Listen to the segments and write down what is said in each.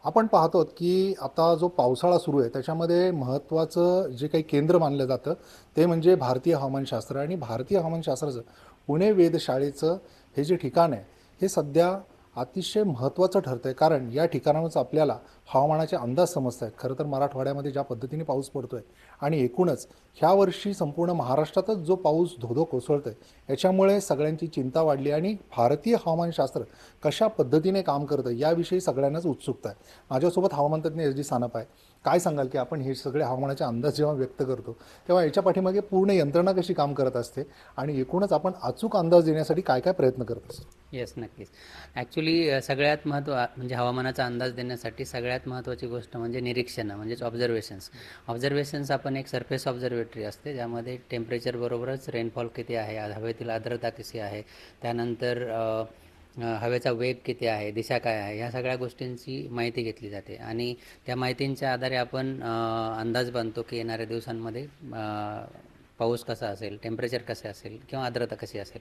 आपण पाहतो की आता जो पावसाळा सुरू आहे त्याच्यामध्ये महत्त्वाचं जे काही केंद्र मानलं जातं ते म्हणजे भारतीय हवामानशास्त्र. आणि भारतीय हवामानशास्त्राचं पुणे वेधशाळेचं हे जे ठिकाण आहे हे सध्या अतिशय महत्त्वाचं ठरतं आहे, कारण या ठिकाणावरच आपल्याला हवामानाचे अंदाज समजत आहेत. खरं तर मराठवाड्यामध्ये ज्या पद्धतीने पाऊस पडतो आहे आणि एकूणच ह्या वर्षी संपूर्ण महाराष्ट्रातच जो पाऊस धोधो कोसळतो आहे याच्यामुळे सगळ्यांची चिंता वाढली आणि भारतीय हवामानशास्त्र कशा पद्धतीने काम करतं याविषयी सगळ्यांनाच उत्सुकता आहे. माझ्यासोबत हवामानतज्ञ एस डी सानप आहे. काय सांगाल की आपण हे सगळे हवामानाचे अंदाज जेव्हा व्यक्त करतो तेव्हा याच्या पाठीमागे पूर्ण यंत्रणा कशी काम करत असते आणि एकूणच आपण अचूक अंदाज देण्यासाठी काय काय प्रयत्न करत असतो? येस, नक्कीच. ॲक्च्युली सगळ्यात म्हणजे हवामानाचा अंदाज देण्यासाठी सगळ्यात महत्त्वाची गोष्ट म्हणजे निरीक्षणं, म्हणजेच ऑब्झर्वेशन्स. आपण एक सरफेस ऑब्झर्वेटरी असते, ज्यामध्ये टेम्परेचरबरोबरच रेनफॉल किती आहे, हवेतील आर्द्रता कशी आहे, त्यानंतर हवेचा वेग किती आहे, दिशा काय आहे, ह्या सगळ्या गोष्टींची माहिती घेतली जाते आणि त्या माहितींच्या आधारे आपण अंदाज बांधतो की येणाऱ्या दिवसांमध्ये पाऊस कसा असेल, टेम्परेचर कसे असेल किंवा आर्द्रता कशी असेल.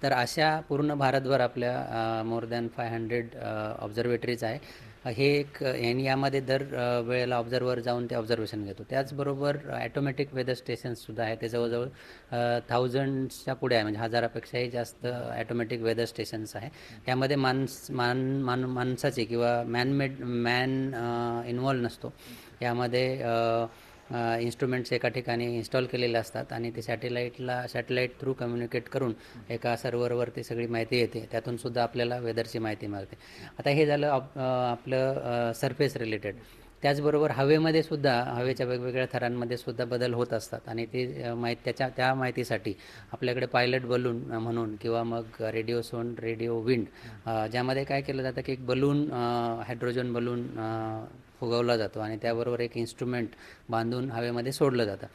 तर अशा पूर्ण भारतभर आपल्या मोर दॅन 500 ऑब्झर्वेटरीज आहे. हे एक यामध्ये दर वेळेला ऑब्झर्वर जाऊन ते ऑब्झर्वेशन घेतो. त्याचबरोबर ॲटोमॅटिक वेदर स्टेशन्ससुद्धा आहे. ते जवळजवळ थाउजंड्सच्या पुढे आहे, म्हणजे हजारापेक्षाही जास्त ॲटोमॅटिक वेदर स्टेशन्स आहे. त्यामध्ये माणसाची किंवा मॅन इन्व्हॉल्व नसतो. यामध्ये इन्स्ट्रुमेंट्स एका ठिकाणी इन्स्टॉल केलेले असतात आणि ते सॅटेलाईट थ्रू कम्युनिकेट करून एका सर्व्हरवरती सगळी माहिती येते. त्यातूनसुद्धा आपल्याला वेदरची माहिती मिळते. आता हे झालं आपलं सरफेस रिलेटेड. त्याचबरोबर हवेमध्ये सुद्धा, हवेच्या वेगवेगळ्या थरांमध्ये सुद्धा बदल होत असतात आणि ते त्या माहितीसाठी आपल्याकडे पायलट बलून म्हणून किंवा मग रेडिओ विंड, ज्यामध्ये काय केलं जातं की एक बलून, हायड्रोजन बलून फुगवला जातो आणि त्याबरोबर एक इन्स्ट्रुमेंट बांधून हवेमध्ये सोडलं जातं.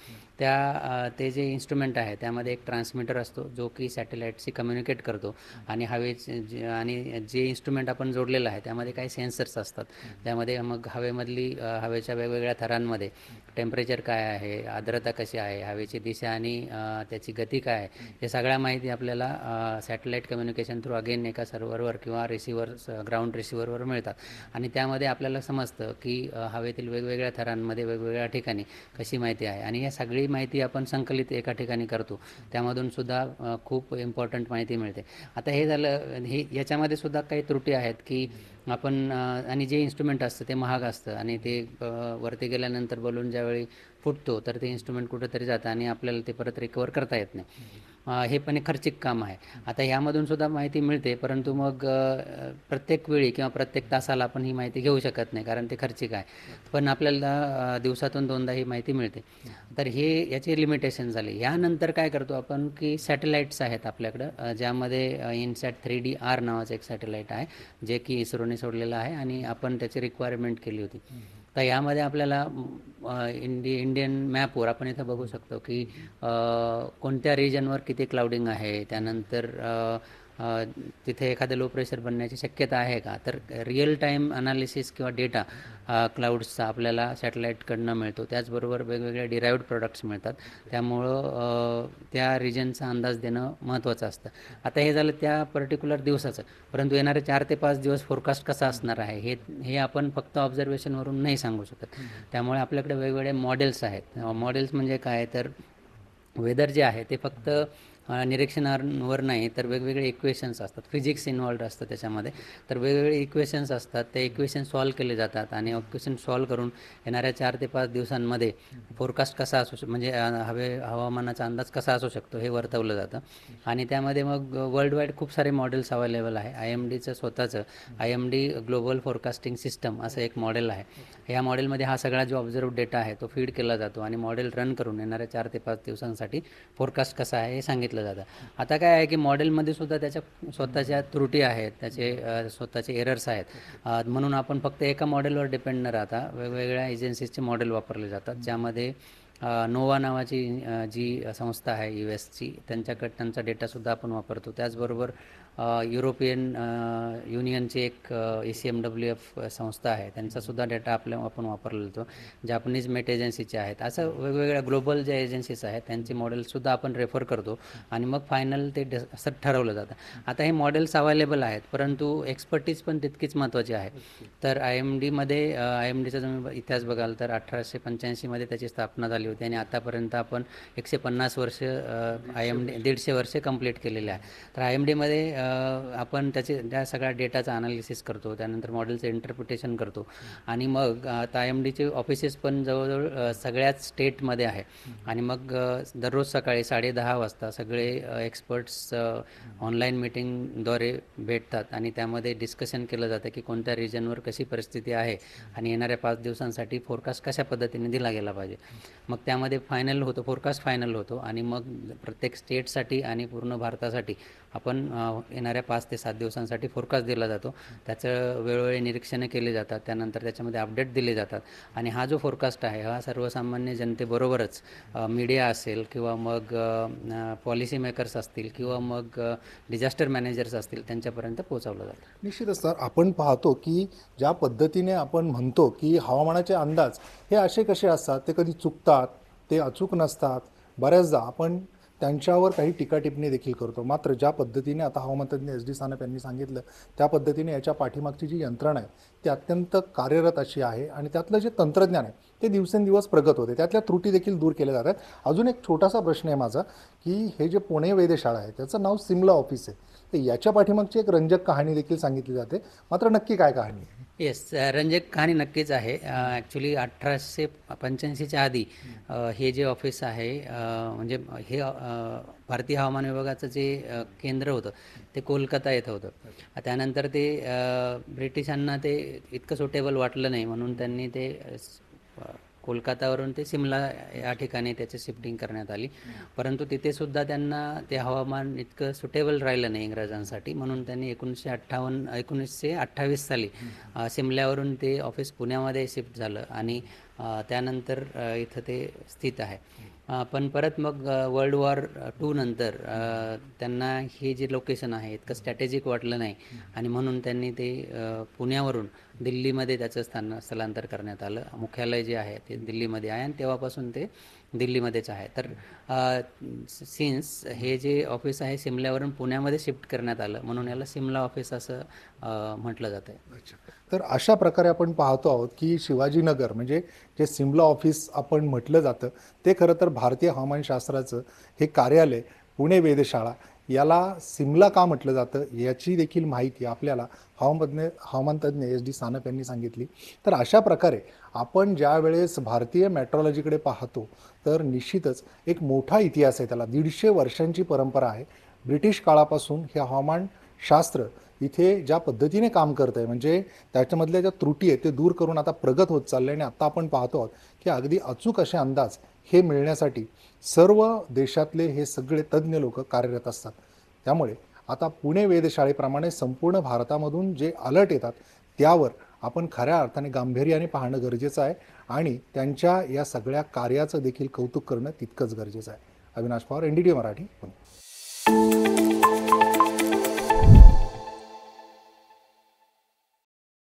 ते जे इन्स्ट्रुमेंट आहे त्यामध्ये एक ट्रान्समीटर असतो जो की सॅटेलाईटशी कम्युनिकेट करतो आणि आणि जे इन्स्ट्रुमेंट आपण जोडलेलं आहे त्यामध्ये काही सेन्सर्स असतात. त्यामध्ये मग हवेच्या वेगवेगळ्या थरांमध्ये टेम्परेचर काय आहे, आर्द्रता कशी आहे, हवेची दिशा आणि त्याची गती काय आहे, हे सगळ्या माहिती आपल्याला सॅटेलाईट कम्युनिकेशन थ्रू अगेन एका सर्व्हरवर किंवा ग्राउंड रिसिव्हरवर मिळतात आणि त्यामध्ये आपल्याला समजतं की हवेतील वेगवेगळ्या थरांमध्ये वेगवेगळ्या ठिकाणी कशी माहिती आहे आणि या सगळी माहिती आपण संकलित एका ठिकाणी करतो. त्यामधून सुद्धा खूप इम्पॉर्टंट माहिती मिळते. आता हे झालं, याच्यामध्ये सुद्धा काही त्रुटी आहेत की आपण आणि जे इन्स्ट्रुमेंट असतं ते महाग असतं आणि ते वरती गेल्यानंतर बलून ज्यावेळी फुटतो तर ते इन्स्ट्रुमेंट कुठेतरी जातं आणि आपल्याला ते परत रिकवर करता येत नाही. हे पण एक खर्चिक काम आहे. आता ह्यामधून सुद्धा माहिती मिळते, परंतु मग प्रत्येक वेळी किंवा प्रत्येक तासाला आपण ही माहिती घेऊ शकत नाही, कारण ते खर्चिक आहे. पण आपल्याला दिवसातून 2दा ही माहिती मिळते. तर याची लिमिटेशन झाली. यानंतर काय करतो आपण की सॅटेलाईट्स आहेत आपल्याकडं, ज्यामध्ये इनसॅट 3DR नावाचं एक सॅटेलाईट आहे, जे की इस्रोने सोडलेलं आहे आणि आपण त्याची रिक्वायरमेंट केली होती. तर यामध्ये आपल्याला इंडियन मॅपवर आपण इथं बघू शकतो की कोणत्या रिजनवर किती क्लाउडिंग आहे, त्यानंतर तिथे एखादं लो प्रेशर बनण्याची शक्यता आहे का. तर रिअल टाईम अनालिसिस किंवा डेटा क्लाउड्सचा आपल्याला सॅटेलाईटकडनं मिळतो. त्याचबरोबर वेगवेगळे डिराईव्ड प्रोडक्ट्स मिळतात. त्यामुळं त्या रिजनचा अंदाज देणं महत्त्वाचं असतं. आता हे झालं त्या पर्टिक्युलर दिवसाचं, परंतु येणारे 4 ते 5 दिवस फोरकास्ट कसा असणार आहे हे आपण फक्त ऑब्झर्वेशनवरून नाही सांगू शकत. त्यामुळे आपल्याकडे वेगवेगळे मॉडेल्स आहेत. मॉडेल्स म्हणजे काय, तर वेदर जे आहे ते फक्त निरीक्षणावर नाही, तर वेगवेगळे इक्वेशन्स असतात, फिजिक्स इन्व्हॉल्ड असतं त्याच्यामध्ये. तर वेगवेगळे इक्वेशन्स असतात, ते इक्वेशन सॉल्व केले जातात आणि इक्वेशन सॉल्व करून येणाऱ्या 4 ते 5 दिवसांमध्ये फोरकास्ट कसा असू म्हणजे हवामानाचा अंदाज कसा असू शकतो हे वर्तवलं जातं. आणि त्यामध्ये मग वर्ल्ड वाईड खूप सारे मॉडेल्स अवेलेबल आहे. IMDचं स्वतःचं IMD ग्लोबल फोरकास्टिंग सिस्टम असं एक मॉडेल आहे. ह्या मॉडेलमध्ये हा सगळा जो ऑब्झर्व डेटा आहे तो फीड केला जातो आणि मॉडेल रन करून येणाऱ्या 4 ते 5 दिवसांसाठी फोरकास्ट कसा आहे हे सांगितलं जातं. आता काय आहे की मॉडेलमध्ये सुद्धा त्याच्या स्वतःच्या त्रुटी आहेत, त्याचे स्वतःचे एरर्स आहेत. म्हणून आपण फक्त एका मॉडेलवर डिपेंड न राहता वेगवेगळ्या एजन्सीजचे मॉडेल वापरले जातात, ज्यामध्ये नोवा नावाची जी संस्था आहे US ची, त्यांचा डेटासुद्धा आपण वापरतो. त्याचबरोबर युरोपियन युनियनची एक ECMWF संस्था आहे, त्यांचासुद्धा डेटा आपण वापरला जातो. जापनीज मेट एजन्सीचे आहेत. असं वेगवेगळ्या ग्लोबल ज्या एजन्सीज आहेत त्यांची मॉडेल्ससुद्धा आपण रेफर करतो आणि मग फायनल ते असं ठरवलं जातं. आता हे मॉडेल्स अवेलेबल आहेत, परंतु एक्सपर्टीज पण तितकीच महत्त्वाची आहे. तर IMDचा तुम्ही इतिहास बघाल तर 1885मध्ये त्याची स्थापना झाली होती आणि आतापर्यंत आपण 150 वर्ष IMD 150 वर्षे कंप्लीट केलेले आहे. तर IMDमध्ये आपण त्या सगळ्या डेटाचं अनालिसिस करतो, त्यानंतर मॉडेलचं इंटरप्रिटेशन करतो आणि मग आता IMDचे ऑफिसेस पण जवळजवळ सगळ्याच स्टेटमध्ये आहे आणि मग दररोज सकाळी 10:30 वाजता सगळे एक्सपर्ट्स ऑनलाईन मीटिंगद्वारे भेटतात आणि त्यामध्ये डिस्कशन केलं जातं की कोणत्या रिजनवर कशी परिस्थिती आहे आणि येणाऱ्या 5 दिवसांसाठी फोरकास्ट कशा पद्धतीने दिला गेला पाहिजे. मग त्यामध्ये फोरकास्ट फायनल होतो आणि मग प्रत्येक स्टेटसाठी आणि पूर्ण भारतासाठी आपण येणाऱ्या 5 ते 7 दिवसांसाठी फोरकास्ट दिला जातो. त्याचं वेळोवेळी निरीक्षणं केली जातात, त्यानंतर त्याच्यामध्ये अपडेट दिले जातात आणि हा जो फोरकास्ट आहे हा सर्वसामान्य जनतेबरोबरच मीडिया असेल किंवा मग पॉलिसी मेकर्स असतील किंवा मग डिझास्टर मॅनेजर्स असतील त्यांच्यापर्यंत पोहोचवलं जातं. निश्चितच सर, आपण पाहतो की ज्या पद्धतीने आपण म्हणतो की हवामानाचे अंदाज हे असे कसे असतात, ते कधी चुकतात, ते अचूक नसतात. बऱ्याचदा आपण त्यांच्यावर काही टीकाटिप्पणी देखील करतो. मात्र ज्या पद्धतीने आता हवामानतज्ञ SD सानप यांनी सांगितलं त्या पद्धतीने याच्या पाठीमागची जी यंत्रणा आहे ती अत्यंत कार्यरत अशी आहे आणि त्यातलं जे तंत्रज्ञान आहे ते दिवसेंदिवस प्रगत होते, त्यातल्या त्रुटी देखील दूर केल्या जातात. अजून एक छोटासा प्रश्न आहे माझा की हे जे पुणे वेधशाळा आहे त्याचं नाव सिमला ऑफिस आहे, तर याच्या पाठीमागची एक रंजक कहाणी देखील सांगितली जाते. मात्र नक्की काय कहाणी आहे? येस, रंजक कहाणी नक्कीच आहे. ॲक्च्युली 1885च्या आधी हे जे ऑफिस आहे म्हणजे हे भारतीय हवामान विभागाचं जे केंद्र होतं ते कोलकाता येतं होतं. त्यानंतर ते ब्रिटिशांना ते इतकं सुटेबल वाटलं नाही म्हणून त्यांनी ते कोलकातावरून ते सिमला या ठिकाणी त्याची शिफ्टिंग करण्यात आली. परंतु तिथेसुद्धा त्यांना ते हवामान इतकं सुटेबल राहिलं नाही इंग्रजांसाठी, म्हणून त्यांनी 1928 साली सिमल्यावरून ते ऑफिस पुण्यामध्ये शिफ्ट झालं आणि त्यानंतर इथं ते स्थित आहे. पण परत मग वर्ल्ड वॉर II नंतर त्यांना हे जे लोकेशन आहे इतकं स्ट्रॅटेजिक वाटलं नाही आणि म्हणून त्यांनी ते पुण्यावरून दिल्लीमध्ये त्याचं स्थलांतर करण्यात आलं. मुख्यालय जे आहे ते दिल्लीमध्ये आहे आणि तेव्हापासून ते दिल्लीमध्येच आहे. तर सिन्स हे जे ऑफिस आहे सिमल्यावरून पुण्यामध्ये शिफ्ट करण्यात आलं म्हणून याला सिमला ऑफिस असं म्हटलं जातं आहे. तर अशा प्रकारे आपण पाहतो आहोत की शिवाजीनगर म्हणजे जे सिमला ऑफिस आपण म्हटलं जातं ते खरं तर भारतीय हवामानशास्त्राचं हे कार्यालय पुणे वेधशाळा याला सिमला का म्हटलं जातं याची देखील माहिती आपल्याला हवामानतज्ञ SD सानप यांनी सांगितली. तर अशा प्रकारे आपण ज्या वेळेस भारतीय मेट्रोलॉजीकडे पाहतो तर निश्चितच एक मोठा इतिहास आहे, त्याला 150 वर्षांची परंपरा आहे. ब्रिटिश काळापासून हे हवामानशास्त्र इथे ज्या पद्धतीने काम करतं आहे म्हणजे त्याच्यामधल्या ज्या त्रुटी आहेत ते दूर करून आता प्रगत होत चालले आणि आता आपण पाहतो आहोत की अगदी अचूक असे अंदाज हे मिळण्यासाठी सर्व देशातले हे सगळे तज्ज्ञ लोक कार्यरत असतात. त्यामुळे आता पुणे वेधशाळेप्रमाणे संपूर्ण भारतामधून जे अलर्ट येतात त्यावर आपण खऱ्या अर्थाने गांभीर्याने पाहणं गरजेचं आहे आणि त्यांच्या या सगळ्या कार्याचं देखील कौतुक करणं तितकंच गरजेचं आहे. अविनाश पवार, NDTV मराठी, पुणे.